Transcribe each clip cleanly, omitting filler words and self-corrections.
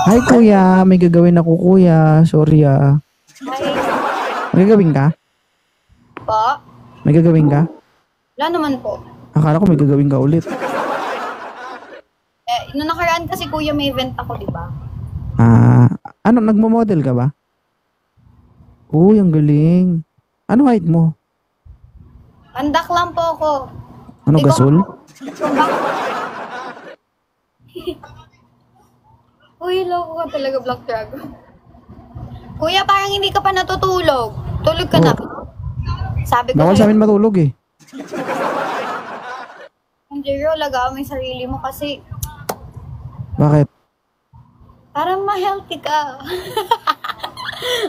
Hi kuya, may gagawin ako kuya. Sorry ah. May gagawin ka? Po? May gagawin ka? Wala naman po. Akala ko may gagawin ka ulit. Nung nakaraan kasi kuya may event ako, di ba? Ah, ano, nagmo-model ka ba? Uy, ang galing. Ano height mo? Pandak lang po ako. Ano, Di ko- gasol? Uy, loko ka talaga, Black Dragon. Kuya, parang hindi ka pa natutulog. Tulog ka na. Sabi ko Bawal sa amin matulog eh. Jero, lagaan mo yung sarili mo kasi Bakit? para ma-healthy ka.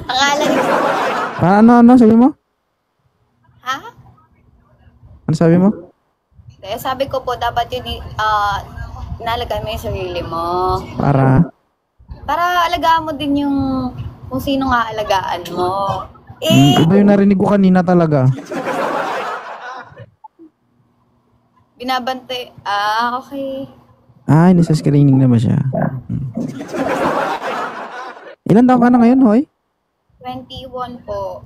Akala niyo, Ano, sabi mo? ha? Ano sabi mo? Kaya sabi ko po, dapat yun, nalagaan mo yung sarili mo. Para alagaan mo din yung kung sino nga alagaan mo. Iba yung narinig ko kanina talaga. Binabante. Okay. Nasa screening na ba siya? Ilan taon ka na ngayon, hoy? 21 po.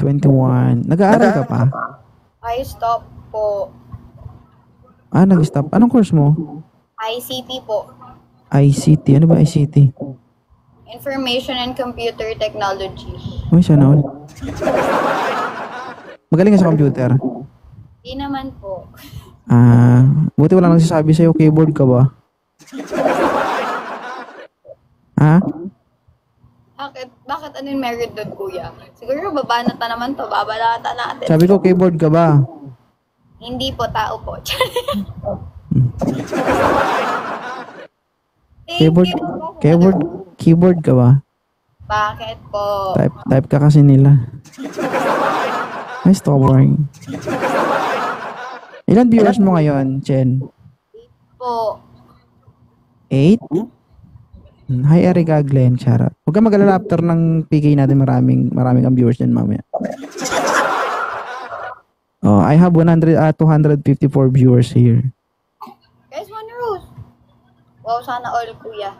21. Nag-aaral ka pa? I stop po. Nag-stop. Anong course mo? ICT po. ICT. Ano ba ICT? Information and Computer Technology. Uy, sana all. Magaling ka sa computer? Di naman po. Buti wala nagsasabi sa'yo, keyboard ka ba? Ha? Bakit ano yung merit doon, kuya? Siguro babanata naman to. Babalata natin. Sabi ko, keyboard ka ba? Hindi po, tao po. Thank Keyboard, you. keyboard ka ba? Bakit po? Type ka kasi nila. Ay, boring. Ilan viewers mo ngayon, Chen? Po. 8? Hi, Erica Glenn, charot. Huwag ka mag-alala after ng PK natin, maraming kang viewers dyan mamaya. I have 254 viewers here. Guys, one rose. Wow, sana all, kuya.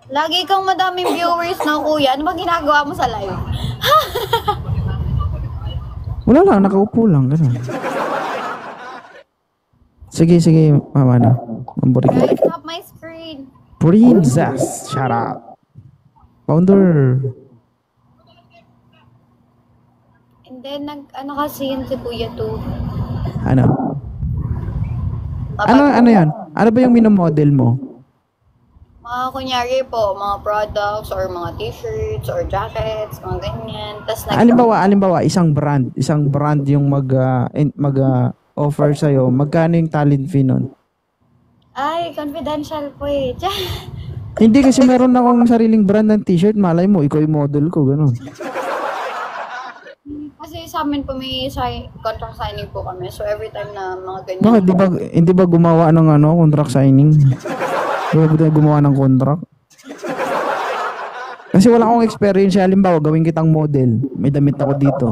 Lagi kang madaming viewers na, kuya. Ano ba ginagawa mo sa live? Wala lang, nakaupo lang, gano'n. Sige, mama na. Mamborik. Guys, stop my screen. Princess, shut up. Founder. And then, ano kasi yun si kuya to? Ano yan? Ano ba yung minomodel mo? Mga kunyari po, mga products or mga t-shirts or jackets, mga ganyan. Tapos Alimbawa, isang brand yung mag-offer sa'yo. Magkano yung talent fee nun? Ay, confidential po eh. Hindi kasi meron akong sariling brand ng t-shirt. Malay mo, ikaw yung model ko, gano'n. Kasi sa amin po may contract signing po kami. So every time na mga ganyan. Bakit? Hindi ba gumawa ng contract signing? Di ba gumawa ng contract? Kasi wala akong experience. Halimbawa, gawin kitang model. May damit ako dito.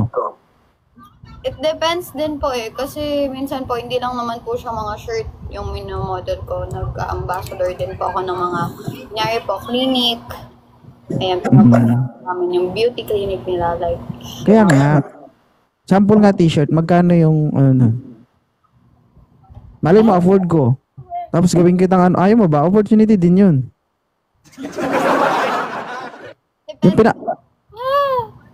It depends din po eh. Kasi minsan po, hindi lang naman po siya mga shirt yung minomodel ko. Nag-ambassador din po ako ng mga, kunyari po, clinic. Ayan, namin yung beauty clinic nila. Like, Kaya nga, sample nga t-shirt, magkano yung, malay mo, afford ko. Tapos gawin kitang ayaw mo ba? Opportunity din yun. Yung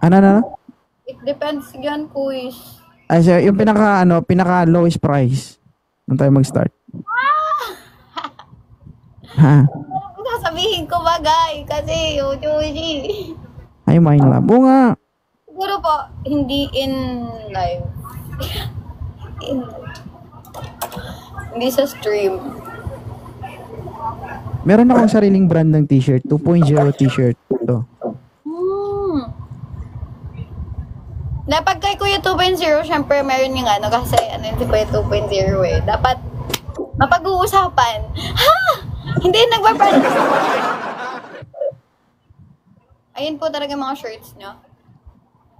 ano? it depends yan, kuis. So, yung pinaka lowest price. Nung tayo mag-start. Ha? Ano sasabihin ko ba, guys? Kasi, Ujuji. Ay, mine lab. Oo nga. Siguro po, hindi in live. Hindi sa stream. Meron akong sariling brand ng t-shirt. 2.0 t-shirt. Ito. Na pag kay Kuya 2.0, syempre meron yung kasi yun si Kuya 2.0 eh. Dapat mapag-uusapan. Ha! Hindi nagpa-brand. Ayun po talaga mga shirts nyo.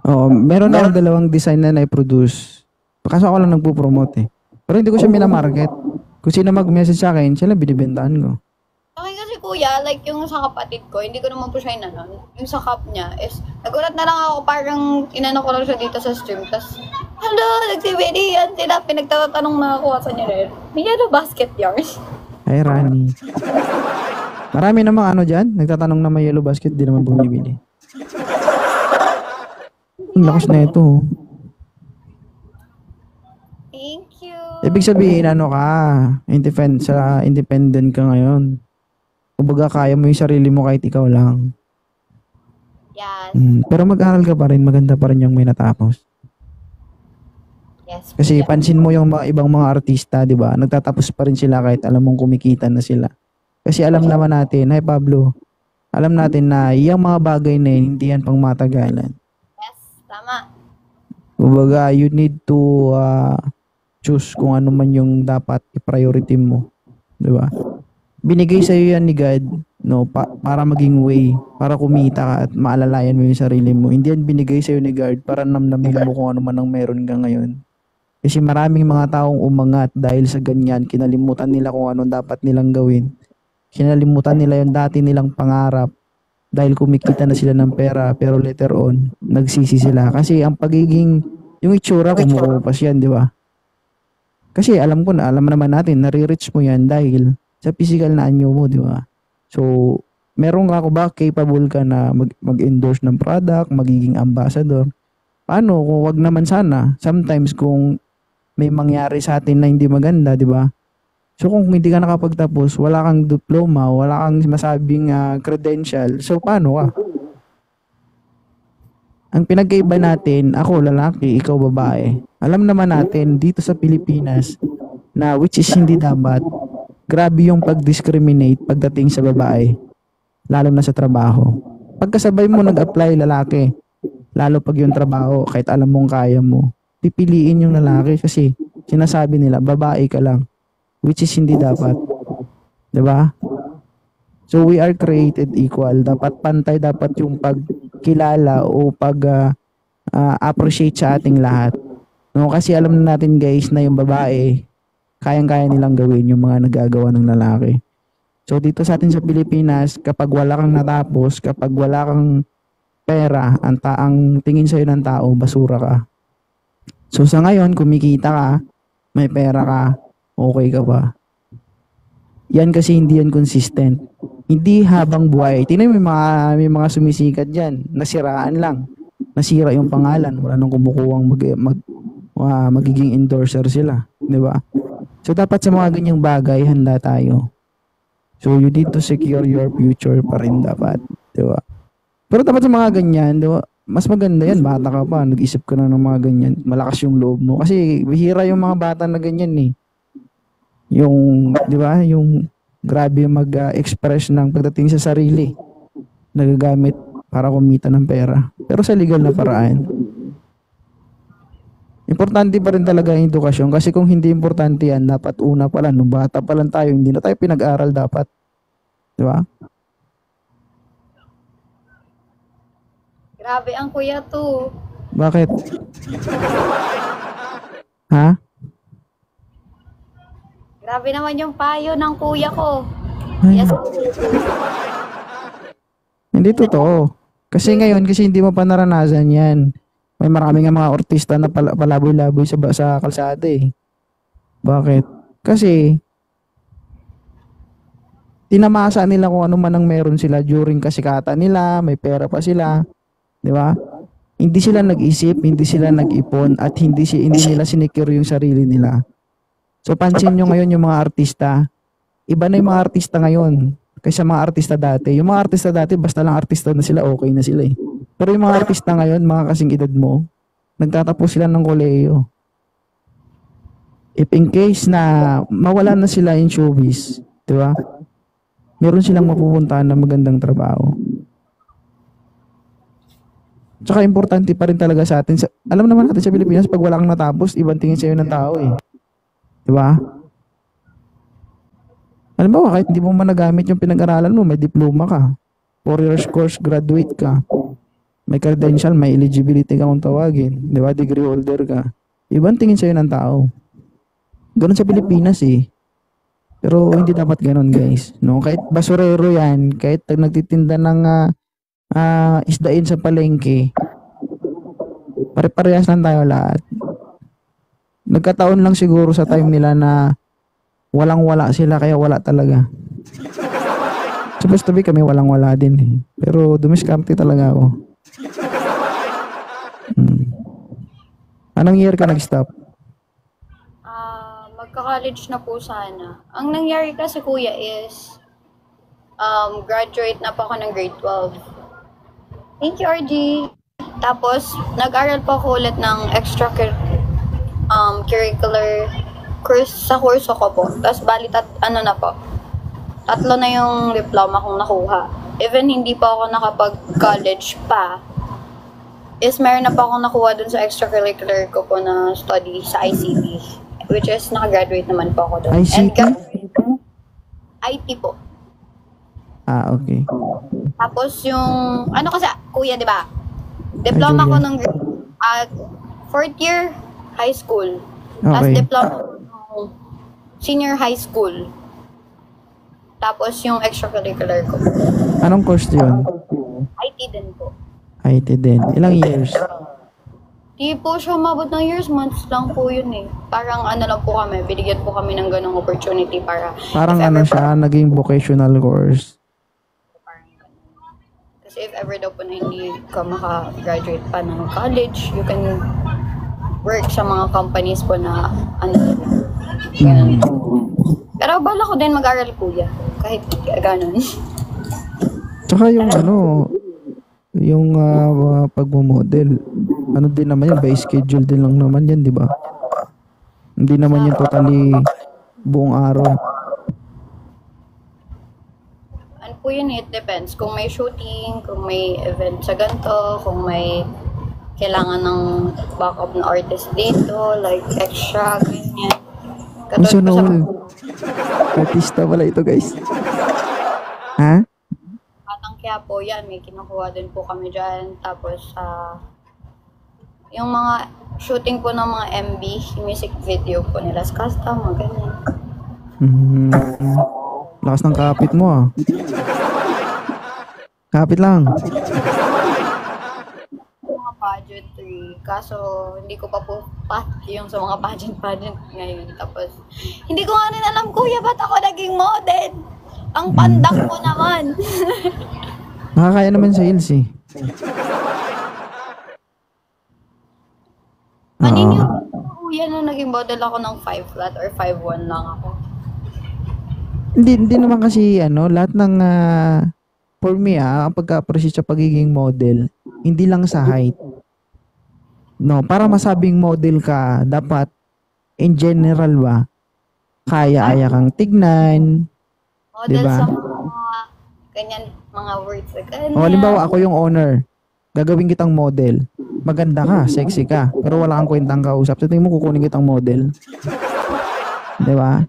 Oo, meron akong dalawang design na na-produce. Kaso ako lang nagpo-promote eh. Pero hindi ko siya minamarket. Kung sino mag-message sa akin, sila binibentahan ko. Okay kasi kuya, like yung sa kapatid ko, hindi ko naman po siya inanon. Yung sa cup niya is, nagulat na lang ako, parang inano ko lang siya dito sa stream. Tapos, hello, nagsibili yan sila. Pinagtatanong na ako sa niya rin. May yellow basket yarn. Ay, Rani. Marami namang ano dyan. Nagtatanong na may yellow basket, di naman bumibili. Ang lakas na ito. Thank you. Ibig sabihin, ano ka, independent ka ngayon. Kumbaga, kaya mo yung sarili mo kahit ikaw lang. Yes. Pero mag-aral ka pa rin, maganda pa rin yung may natapos. Yes. Kasi kuya. pansin mo yung mga ibang mga artista, di ba? Nagtatapos pa rin sila kahit alam mong kumikita na sila. Kasi alam naman natin, hi Pablo, alam natin na yung mga bagay na yun, hindi yan pang matagalan. Yes, tama. Kumbaga, you need to choose kung ano man yung dapat i-priority mo. Di ba? Binigay sa iyo yan ni God, no, para maging way, para kumita ka at maalalayan mo yung sarili mo. Hindi yan binigay sa iyo ni God para namnamin mo kung ano man ang meron ka ngayon. Kasi maraming mga taong umangat dahil sa ganyan, kinalimutan nila kung anong dapat nilang gawin. Kinalimutan nila yung dati nilang pangarap dahil kumikita na sila ng pera pero later on, nagsisi sila. Kasi ang pagiging, yung itsura, kumukupas yan, di ba? Kasi alam naman natin, nare-reach mo yan dahil sa physical na anyo mo, di ba? So, meron ka ba capable ka na mag-endorse ng product, magiging ambassador? Paano kung wag naman sana? Sometimes kung may mangyari sa atin na hindi maganda, di ba? So kung hindi ka nakapagtapos, wala kang diploma, wala kang masabing credential, so paano ka? Ang pinagkaiba natin, ako lalaki, ikaw babae. Alam naman natin dito sa Pilipinas na which is hindi dapat, grabe yung pag-discriminate pagdating sa babae, lalo na sa trabaho. Pagkasabay mo nag-apply lalaki, lalo pag yung trabaho, kahit alam mong kaya mo, pipiliin yung lalaki kasi sinasabi nila, babae ka lang. Which is hindi dapat. Diba? So we are created equal. Dapat pantay dapat yung pagkilala o appreciate sa ating lahat. No, kasi alam na natin guys na yung babae, kayang-kaya nilang gawin yung mga nagagawa ng lalaki. So dito sa atin sa Pilipinas, kapag wala kang natapos, kapag wala kang pera, ang tingin sa'yo ng tao, basura ka. So sa ngayon, kumikita ka, may pera ka, okay ka ba? Yan kasi hindi yan consistent. Hindi habang buhay. Tingnan mo may mga sumisikat dyan. Nasiraan lang. Nasira yung pangalan. Wala nang kumukuhang magiging endorser sila. Di ba? So dapat sa mga ganyang bagay, handa tayo. So you need to secure your future pa rin dapat. Di ba? Pero dapat sa mga ganyan, di ba? Mas maganda yan. Bata ka pa. Nag-isip ka na ng mga ganyan. Malakas yung loob mo. Kasi bihira yung mga bata na ganyan eh. Yung, di ba, yung grabe mag-express ng pagdating sa sarili, nagagamit para kumita ng pera. Pero sa legal na paraan. Importante pa rin talaga ang edukasyon kasi kung hindi importante yan, dapat una pa lang, nung bata pa lang tayo, hindi na tayo pinag-aral dapat. Di ba? Grabe ang kuya to. Bakit? Ha? Grabe naman yung payo ng kuya ko. Ay, Yes. hindi totoo. Kasi ngayon, kasi hindi mo pa naranasan yan. May maraming mga artista na palaboy-laboy sa kalsada eh. Bakit? Kasi, tinamasa nila kung ano man ang meron sila during kasikatan nila, may pera pa sila. Di ba? Hindi sila nag-isip, hindi sila nag-ipon, at hindi nila sinecure yung sarili nila. So, pansin nyo ngayon yung mga artista, iba na yung mga artista ngayon kaysa mga artista dati. Yung mga artista dati, basta lang artista na sila, okay na sila eh. Pero yung mga artista ngayon, mga kasing edad mo, nagtatapos sila ng kolehiyo. If in case na mawala na sila in showbiz, di ba? Meron silang mapupuntahan ng magandang trabaho. Tsaka importante pa rin talaga sa atin. Alam naman natin sa Pilipinas, pag wala kang natapos, ibang tingin sa'yo ng tao eh. Diba? Alam mo, kahit hindi mo man nagamit yung pinag-aralan mo, may diploma ka. 4 years course, graduate ka. May credential, may eligibility ka kung tawagin. Diba? Degree holder ka. Ibang tingin sa'yo ng tao. Ganun sa Pilipinas eh. Pero hindi dapat ganun, guys. No, kahit basurero 'yan, kahit nagtitinda ng isdain sa palengke, pare-parehas lang tayo lahat. Nagkataon lang siguro sa time nila na walang-wala sila kaya wala talaga. Supposed to be kami walang-wala din eh. Pero dumiskarte talaga ako. Anong year ka nag-stop? Magka-college na po sana. Ang nangyari kasi kuya is, graduate na po ako ng grade 12. Thank you, RG. Tapos, nag-aral po ako ulit ng curricular course sa kurso ko po. Tapos, bali, tatlo na yung diploma kong nakuha. Even hindi pa ako nakapag-college pa, is meron na pa akong nakuha dun sa extracurricular ko po na study sa ICT. Which is, nakagraduate naman po ako doon. ICT? IT po. Okay. Tapos yung, ano kasi, kuya, di ba? Diploma ko nung fourth year high school. Tapos Okay. diploma ko nung senior high school. Tapos yung extracurricular ko. Anong course yun? IT din po. IT din. Ilang years? Di po siya umabot ng years, months lang po yun eh. Parang ano lang po kami, binigyan po kami ng ganong opportunity para... Parang if ano ever siya, naging vocational course. Parang ganun. Kasi if ever daw po na hindi ka makagraduate pa ng college, you can work sa mga companies po na ano ganun. Pero bala ko din mag-aral kuya, kahit ganun. Tsaka yung ano, yung pagmo-model. Ano din naman yan, by schedule din lang naman yan, di ba? Hindi naman yan totally buong araw. Ano po yun, it depends. Kung may shooting, kung may event sa ganito, kung may kailangan ng backup na artist dito, like extra, ganyan. Ang Katulad po sa sunod. Artista pala ito, guys. Ha? Batang Quiapo, yan, may kinukuha din po kami dyan. Tapos, yung mga shooting po ng mga MV, music video po nila sa custom, mga ganyan. Lakas ng kapit mo ah. Kapit lang. Mga pageantry, kaso hindi ko pa po yung sa mga pageant ngayon. Tapos, hindi ko nga rin alam, kuya, ba't ako naging model? Ang pandak ko naman. Nakakaya naman sa heels eh. Maniniwala ko, kuya, na naging model ako ng 5 flat or 5'1 lang ako. Hindi naman kasi lahat ng for me ang pagka-appreciate sa pagiging model, hindi lang sa height. No, para masabing model ka, dapat in general ba, kaya kang tignan, Model diba? sa mga ganyan, mga words na ganyan. O halimbawa ako yung owner, gagawin kitang model. Maganda ka, sexy ka, pero wala kang kwentang kausap. Sa tingin mo kukunin kitang model. 'Di ba?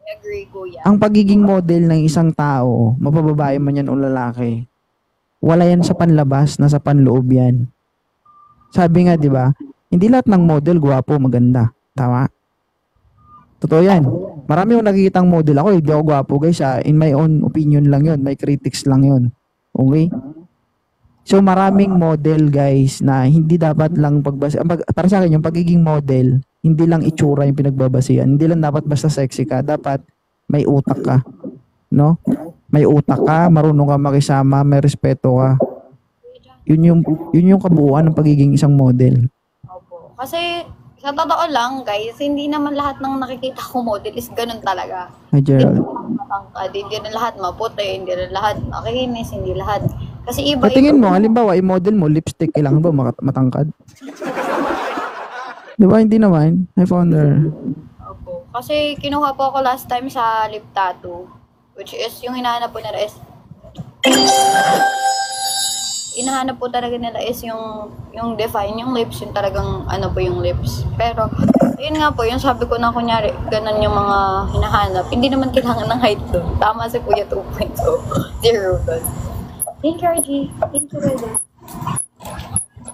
I agree, kuya. Ang pagiging model ng isang tao, mapababae man yan o lalaki, wala yan sa panlabas, nasa panloob yan. Sabi nga, 'di ba? Hindi lahat ng model gwapo, maganda. Tama? Totoo yan. Marami akong nakikitang model ako, hindi ako gwapo guys. In my own opinion lang yun. May critics lang yun. Okay? So maraming model guys na hindi dapat lang para sa akin yung pagiging model, hindi lang itsura yung pinagbabasihan. Hindi lang dapat basta sexy ka. Dapat may utak ka. No? May utak ka, marunong ka makisama, may respeto ka. Yun yung kabuuan ng pagiging isang model. Opo. Kasi, sa totoo lang, guys, hindi naman lahat ng nakikita ko model is ganun talaga. Hi, Gerald. Hindi rin lahat maputi, hindi rin lahat makinis, hindi lahat. Kasi iba Patingin mo, halimbawa, i-model mo, lipstick, kailangan ba matangkad? Di ba? Hindi naman. I found her. Opo. Kasi kinuha po ako last time sa lip tattoo. Which is, yung hinahanap po nila is yung define yung lips, yung talagang ano po yung lips. Pero, yun nga po, yung sabi ko na kunyari, ganun yung mga hinahanap. Hindi naman kailangan ng height doon. Tama si Kuya 2.0. Zero doon. Thank you, RG. Thank you, Reda.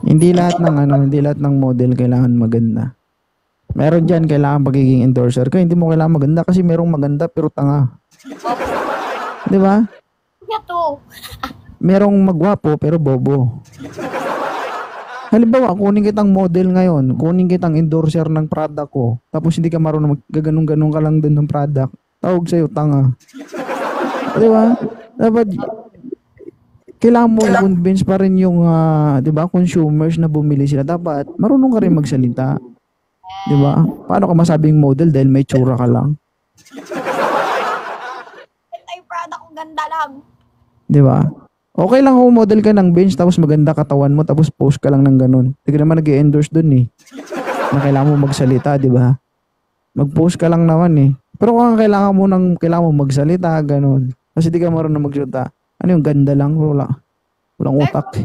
Hindi lahat ng model kailangan maganda. Meron dyan, kailangan pagiging endorser ka. Hindi mo kailangan maganda kasi merong maganda pero tanga. Opo. Di ba? Kaya to. Merong magwapo pero bobo. Halimbawa, kunin kitang model ngayon, kunin kitang endorser ng product ko, tapos hindi ka marunong maggaganong-ganong ka lang dun ng product, tawag sa'yo, tanga. Di ba? Dapat, kailangan mo i-convince pa rin yung, di ba, consumers na bumili sila. Dapat, marunong ka rin magsalita. Di ba? Paano ka masabing model dahil may tsura ka lang? Ay, product ko ganda lang. Di ba? Okay lang kung model ka ng bench tapos maganda katawan mo tapos post ka lang ng ganun. Hindi ka naman nag-endorse dun eh. Na kailangan mo magsalita, di ba? Mag-post ka lang naman eh. Pero kung kailangan mo magsalita, ganun. Kasi di ka marunong magsalita. Ano yung ganda lang? Walang utak.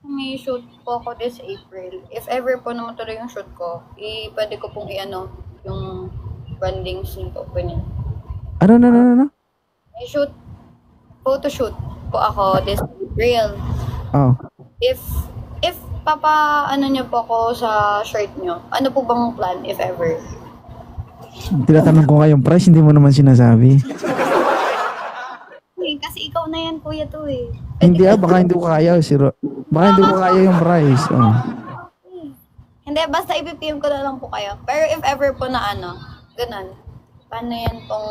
May shoot po ako this April. If ever po naman tuloy yung shoot ko, pwede ko pong yung brandings nito po niya. Ano? May photo shoot po ako this April. Oh. If niyo po ako sa shirt niyo, ano po bang plan if ever? Tinatanong ko kayong price, hindi mo naman sinasabi. Kasi ikaw na yan, kuya, to eh. Hindi baka hindi ko kaya. Baka hindi ko kaya yung price. Oh. Hindi, basta ipipm ko na lang po kayo. Pero if ever po na ganun, paano yan pong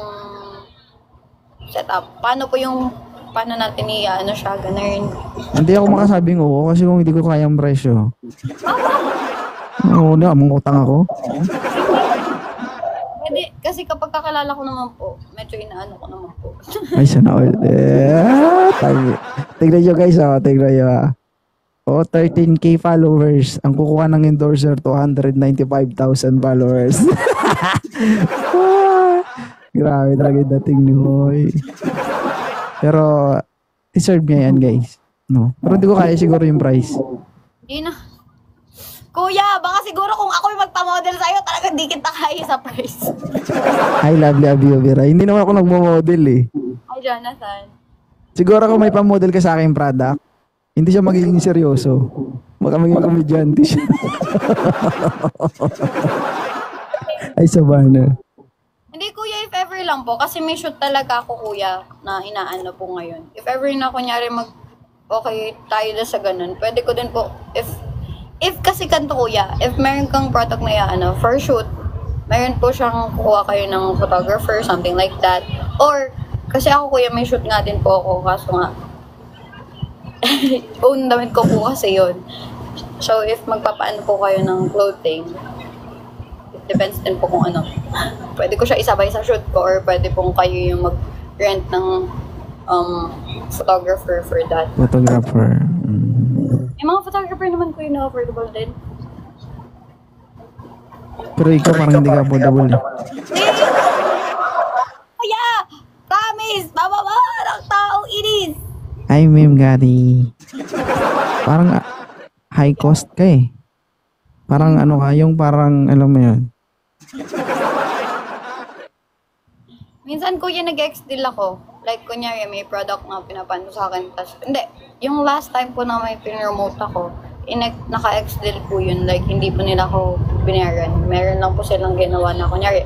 setup? Paano natin siya, ganun? Hindi ako makasabing oo kasi kung hindi ko kaya yung presyo. Oo, mong utang ako. Pwede, kasi kapag kakilala ko naman po, medyo inaano ko naman po. Ay, sana all. Tignan nyo guys, tignan nyo. 13K followers. Ang kukuha ng endorser, 295,000 followers. Grabe talaga yung dating ni Hoy. Pero, deserve niya yan guys. No? Pero hindi ko kaya siguro yung price. Hindi na. Kuya, baka siguro kung ako yung magpa-model sa'yo, talagang di kita kaya sa price. Hi, lovely Abiobira. Hindi naman ako nagmo-model eh. Hi, Jonathan. Siguro kung may pa-model ka sa aking product, hindi siya magiging seryoso. Baka magiging komedyante siya. Ay, Sabana. Hindi, kuya, if ever lang po. Kasi may shoot talaga ako, kuya, na inaano po ngayon. If ever na, kunyari okay tayo na sa ganun, pwede ko din po, if kasi kanto, kuya, if meron kang product na for shoot, meron po siyang kuha kayo ng photographer, something like that. Or, kasi ako, kuya, may shoot nga din po ako, kaso nga, own damit ko po kasi yun. So, if magpapaano po kayo ng clothing, it depends din po kung ano. Pwede ko siya isabay sa shoot ko or pwede pong kayo yung mag-rent ng photographer for that. Photographer. Yung mga photographer naman ko yung affordable din. Pero ikaw parang hindi ka affordable eh. Kuya! Promise! Bababa ng taong inis! Hi, Ma'am Gary. Parang high cost ka eh. Parang yung parang, alam mo yun. Minsan, kuya, nag-ex-deal ako. Like, kunyari, may product na pinapano sa akin. Hindi, yung last time po na may pinremote ako, naka-ex-deal po yun. Like, hindi po nila ako binayaran. Meron lang po silang ginawa na, kunyari,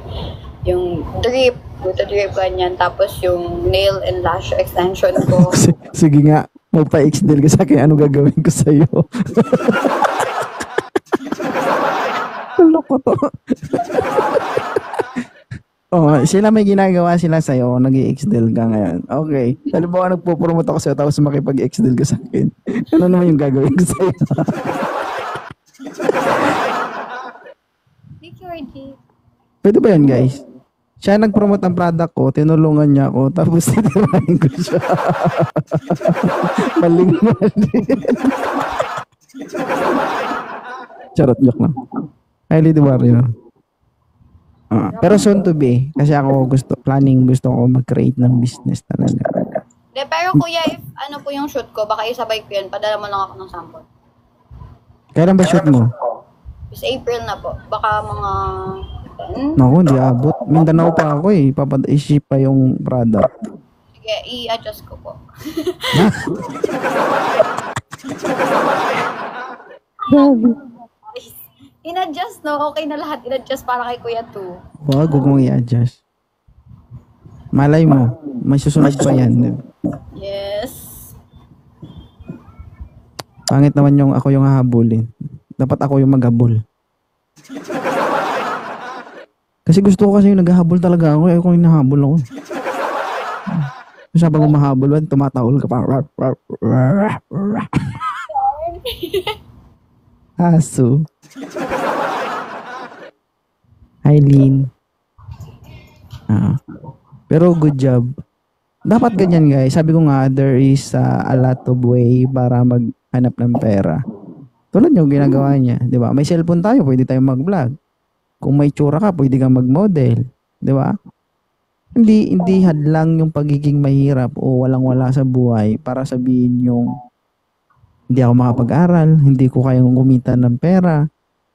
yung drip, buto drip, ganyan. Tapos yung nail and lash extension ko. Sige nga, magpa-ex-deal ka sa akin, ano gagawin ko sa'yo? Loko to. Sila may ginagawa sila sa'yo, nag-i-ex-deal ka ngayon. Okay. Halimbawa, nagpo-promote ako sa'yo, tapos makipag-ex-deal ka sa akin. Ano naman yung gagawin ko sa'yo? Security. Pwede ba yan, guys? Siya nag-promote ang product ko, tinulungan niya ako, tapos titirahin ko siya. Maling-mali. Charot, joke lang. Hi, Lady Warrior. Pero soon to be, kasi ako gusto ko mag-create ng business talaga. De, pero kuya, if ano po yung shoot ko, baka isabay ko yan, padala mo lang ako ng sample. Kailan ba shoot mo? This April na po. Baka mga 10? Naku, hindi abot. Mindanao pa ako eh. Isip pa yung product. Sige, i-adjust ko po. In-adjust, no? Okay na lahat. In-adjust para kay Kuya 2. Wag mong i-adjust. Malay mo, may susunod pa yan. Yes. Pangit naman yung ako yung hahabulin. Dapat ako yung maghabol. Kasi gusto ko kasi yung naghahabol talaga ako. Ayoko yung nahabol ako. Kasi habang umahabol, tumatahol ka pa. Aso. Eileen. Pero good job. Dapat ganyan guys. Sabi ko nga, there is a lot of way para maghanap ng pera. Tulad yung ginagawa niya. Di ba? May cellphone tayo, pwede tayong mag-vlog. Kung may tsura ka, pwede kang mag-model. Di ba? Hindi hadlang yung pagiging mahirap o walang-wala sa buhay para sabihin yung hindi ako makapag-aral, hindi ko kayang kumita ng pera.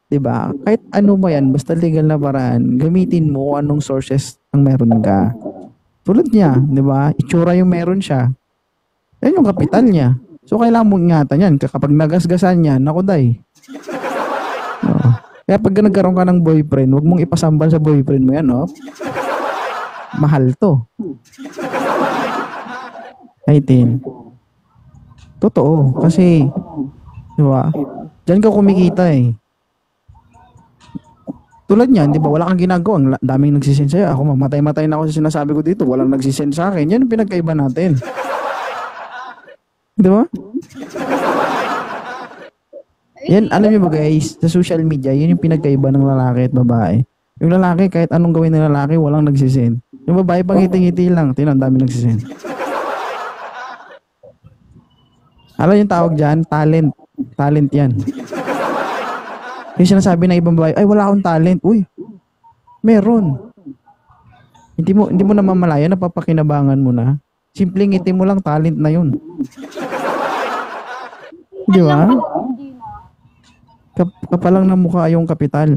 'Di ba? Kahit ano mo 'yan, basta legal na paraan, gamitin mo kung anong sources ang meron ka. Tulad niya, 'di ba? Itsura yung meron siya. Yan yung kapital niya. So kailangan mong ingatan 'yan kapag nagasgasan niya, naku day. Oo. Kaya pag nagkaroon ka ng boyfriend, huwag mong ipasambal sa boyfriend mo 'yan, oh. Mahal 'to. 18. Totoo, kasi 'di ba? Diyan ka kumikita eh. Tulad niyan, 'di ba? Wala kang ginagawa, ang daming nagsisend sa'yo. Ako mamatay-matay na ako sa sinasabi ko dito, walang nagsisend sa akin. Yan ang pinagkaiba natin. 'Di ba? Yan, alam niyo ba guys, sa social media, yun yung pinagkaiba ng lalaki at babae. Yung lalaki, kahit anong gawin ng lalaki, walang nagsisend. Yung babae, pangiti-ngiti lang. Tingnan, ang dami nagsisend. Alam yung tawag dyan? Talent. Talent yan. Yung sinasabi ng ibang babae, ay wala akong talent. Uy, meron. Hindi mo namamalaya, napapakinabangan mo na. Simpleng ngiti mo lang, talent na yun. Di ba? Kapalang ng mukha yung kapital.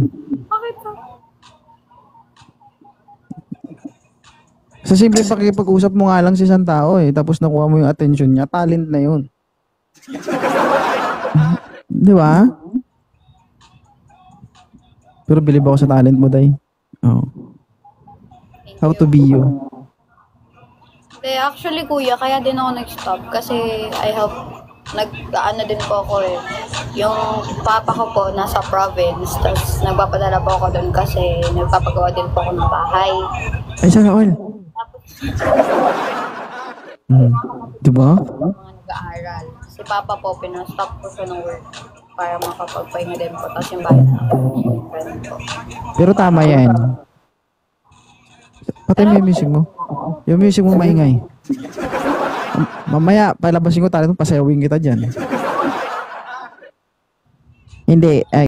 Bakit ka? Sa simple pakikipag-usap mo nga lang sa isang tao eh, tapos nakuha mo yung attention niya, talent na yun. Di ba? Pero bilib ako sa talent mo, Day. Oh. How to be you. Actually, kuya, kaya din ako nag-stop kasi nag-ano din po ako eh. Yung papa ko po nasa province, tapos nagpapadala po ako doon kasi nagpapagawa din po ako ng bahay. Ay, sana all. Diba? Mga nag-aaral. Si papa po, pinastop ko siya ng work para makapagpahinga din po. Tapos yung bahay na po. Pero tama yan. Patay mo yung music mo. Yung music mo maingay. Mamaya, palabasin ko talent mo, pasayawin kita dyan. Hindi, ay,